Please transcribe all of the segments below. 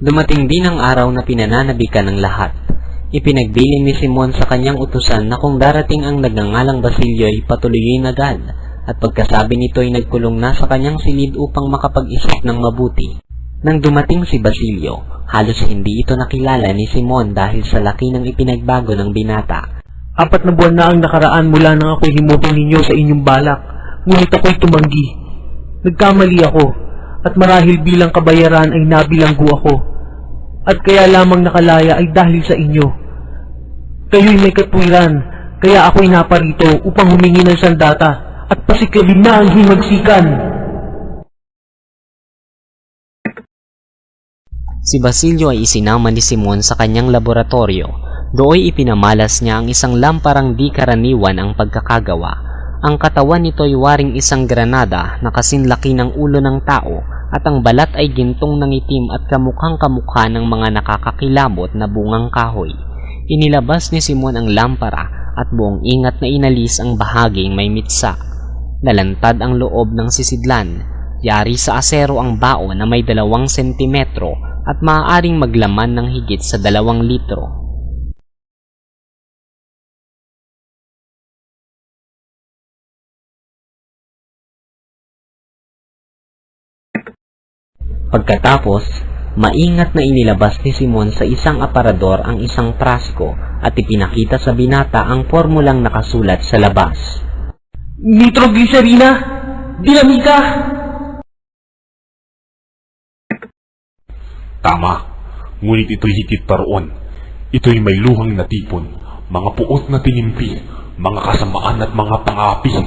Dumating din ang araw na pinananabikan ng lahat. Ipinagbilin ni Simon sa kanyang utusan na kung darating ang nagngangalang Basilio ay patuloyin agad, at pagkasabi nito ay nagkulong na sa kanyang silid upang makapag-isip ng mabuti. Nang dumating si Basilio, halos hindi ito nakilala ni Simon dahil sa laki ng ipinagbago ng binata. 4 na buwan na ang nakaraan mula nang ako'y himukin ninyo sa inyong balak, ngunit ako'y tumanggi. Nagkamali ako, at marahil bilang kabayaran ay nabilanggo ako, at kaya lamang nakalaya ay dahil sa inyo. Kayo'y may katwiran, kaya ako'y naparito upang humingi ng sandata, at pasiklabin na ang himagsikan. Si Basilio ay isinama ni Simon sa kanyang laboratorio. Dooy ipinamalas niya ang isang lamparang di karaniwan ang pagkakagawa. Ang katawan nito ay waring isang granada na kasinlaki ng ulo ng tao, at ang balat ay gintong ng itim at kamukhang kamukha ng mga nakakakilabot na bungang kahoy. Inilabas ni Simon ang lampara at buong ingat na inalis ang bahaging may mitsa. Nalantad ang loob ng sisidlan. Yari sa asero ang bao na may 2 sentimetro at maaaring maglaman ng higit sa 2 litro. Pagkatapos, maingat na inilabas ni Simon sa isang aparador ang isang prasko at ipinakita sa binata ang formulang nakasulat sa labas. Nitroglicerina! Dinamika! Tama, ngunit ito'y higit pa roon. Ito'y may luhang natipon, mga puot na tinimpi, mga kasamaan at mga pangapi.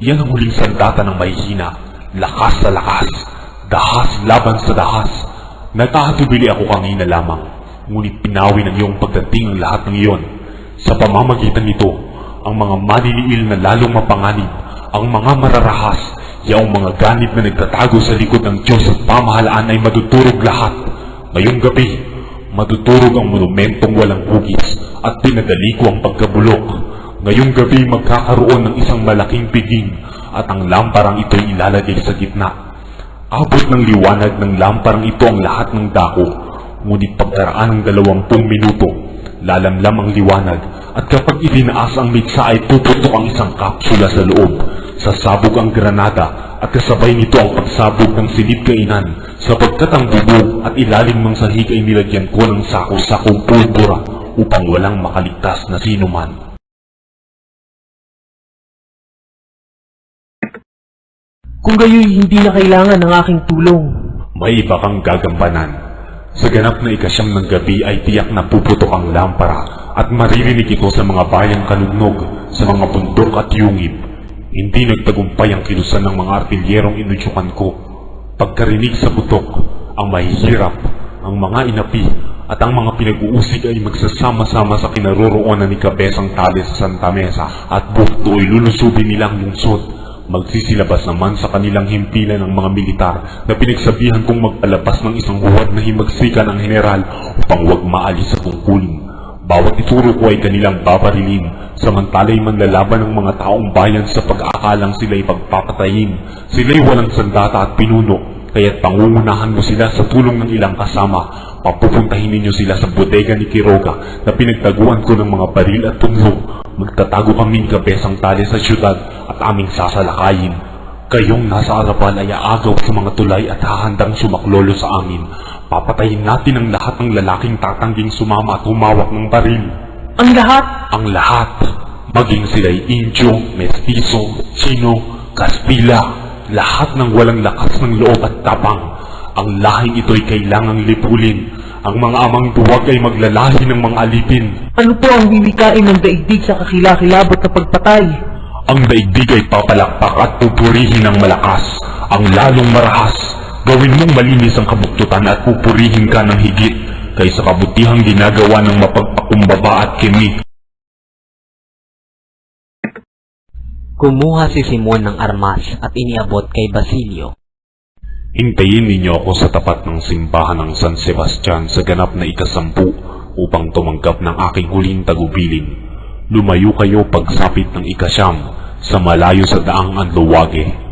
Yan ang huling sandata ng mahihina, lakas sa lakas, dahas laban sa dahas. Nagkakatubili ako kanina lamang, ngunit pinawi ng iyong pagdating ang lahat ng iyon. Sa pamamagitan nito, ang mga maniniil na lalong mapanganib, ang mga mararahas, yaong mga ganib na nagtatago sa likod ng Diyos at pamahalaan ay madudurog lahat. Ngayong gabi, madudurog ang monumentong walang hugis at pinadali ko ang pagkabulok. Ngayong gabi magkakaroon ng isang malaking piging at ang lamparang ito'y ilalagay sa gitna. Abot ng liwanag ng lamparang ito ang lahat ng dako, ngunit pagkaraan ng 20 minuto, lalamlam ang liwanag at kapag itinaas ang mitsa ay puputok ang isang kapsula sa loob. Sasabog ang granada at kasabay nito ang pagsabog ng silid kainan, sapagkat ang bubog at ilalim ng sahig ay nilagyan ko ng sako-sakong pulbura upang walang makaligtas na sinuman. Kung gayo'y hindi na kailangan ng aking tulong. May iba kang gagampanan. Sa ganap na 9 ng gabi ay tiyak na puputok ang lampara at maririnig ito sa mga bayang kanugnog, sa mga bundok at yungib. Hindi nagtagumpay ang kilusan ng mga artilyerong inudyukan ko. Pagkarinig sa putok, ang mahihirap, ang mga inapi, at ang mga pinag-uusig ay magsasama-sama sa kinaroroonan ni Kabesang Tales sa Santa Mesa at bukto ay lulusubin nilang lungsod. Magsisilabas naman sa kanilang himpilan ng mga militar na pinagsabihan kong magpalabas ng isang huwad na himagsikan ang general upang huwag maalis sa tungkulin. Bawat ituro ko ay kanilang babarilin, samantala'y manlalaban ng mga taong bayan sa pag-aakalang sila'y pagpapatayin. Sila'y walang sandata at pinuno, kaya't pangungunahan mo sila sa tulong ng ilang kasama. Papupuntahin ninyo sila sa bodega ni Quiroga na pinagtaguan ko ng mga baril at tunlo. Magtatago kami ni Kabesang Tales sa syudad at aming sasalakayin. Kayong nasa harapan ay aagaw sa mga tulay at hahandang sumaklolo sa amin. Papatayin natin ang lahat ng lalaking tatangging sumama at humawak ng baril. Ang lahat? Ang lahat. Maging sila'y Indio, Mestizo, Chino, Kastila. Lahat ng walang lakas ng loob at tapang. Ang lahing ito'y kailangang lipulin. Ang mga amang duwag ay maglalahi ng mga alipin. Ano po ang bibikain ng daigdig sa kakilakilabot na pagpatay? Ang daigdig ay papalakpak at pupurihin ng malakas, ang lalong marahas. Gawin mong malinis ang kabuktutan at pupurihin ka ng higit kaysa kabutihang ginagawa ng mapagpakumbaba at kimi. Kumuha si Simon ng armas at iniabot kay Basilio. Hintayin ninyo ako sa tapat ng simbahan ng San Sebastian sa ganap na 10 upang tumanggap ng aking huling tagubilin. Lumayo kayo pagsapit ng 9 sa malayo sa daang Anluwage.